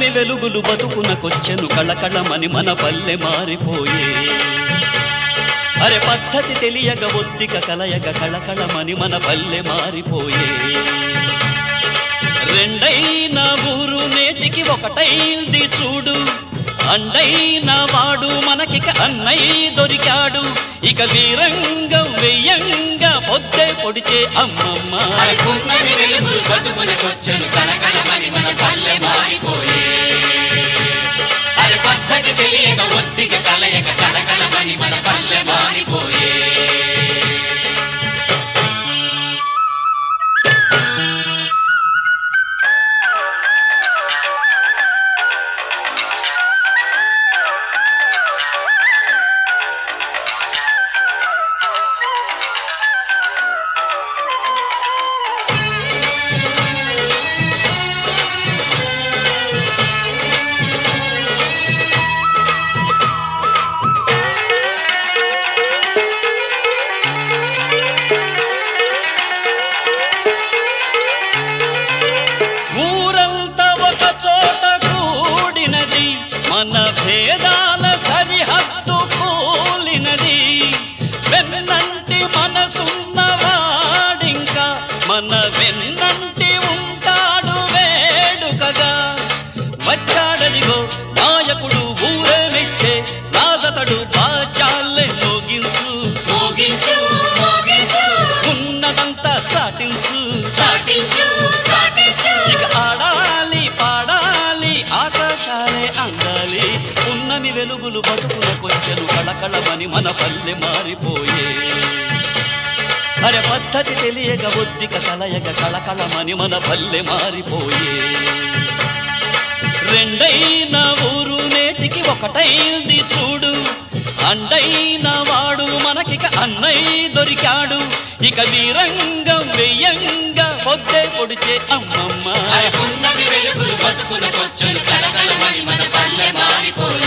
పున్నమి వెలుగులు బతుకునకొచ్చెను కళకళమని మన పల్లె మారిపోయే అరే పద్ధతి తెలియక ఒత్తిక కలయక కళకళమని మన పల్లె మారిపోయే రెండైన ఊరు నేటికి ఒకటైంది చూడు అండైన వాడు మనకిక అన్నయ్య దొరికాడు ఇక వీరంగం వెయ్యంగా పొద్దే పొడిచే అమ్మమ్మ పున్నమి వెలుగులు బతుకునకొచ్చెను కళకళమని మన పల్లె మారిపోయే అరే పద్ధతి తెలియక ఒత్తిక కలయక కళకళమని మన పల్లె మారిపోయే మన భేదాల సరిహద్దు కూలినది వెన్నంటి మనసున్నవాడింకా మన వెన్నంటి ఉంటాడు వేడుకగా వచ్చాడదిగో నాయకుడు ఊరే మెచ్చే రాజతడు బాజాలే మోగించు మోగించు మోగించు ఉన్నదంతా చాటించు చాటించు చాటించు ఇక ఆడాలి పాడాలి ఆకాశాలే అందాలి పున్నమి వెలుగులు బతుకునకొచ్చెను కళకళమని మన పల్లె మారిపోయే అరే పద్ధతి తెలియక ఒత్తిక కలయక కళకళమని మన పల్లె మారిపోయే రెండైన ఊరు నేటికి ఒకటైంది చూడు అండైన వాడు మనకిక అన్నయ్య దొరికాడు ఇక వీరంగం వెయ్యంగా పొద్దే పొడిచే అమ్మమ్మ పున్నమి వెలుగులు బతుకునకొచ్చెను కళకళమని మన పల్లె మారిపోయే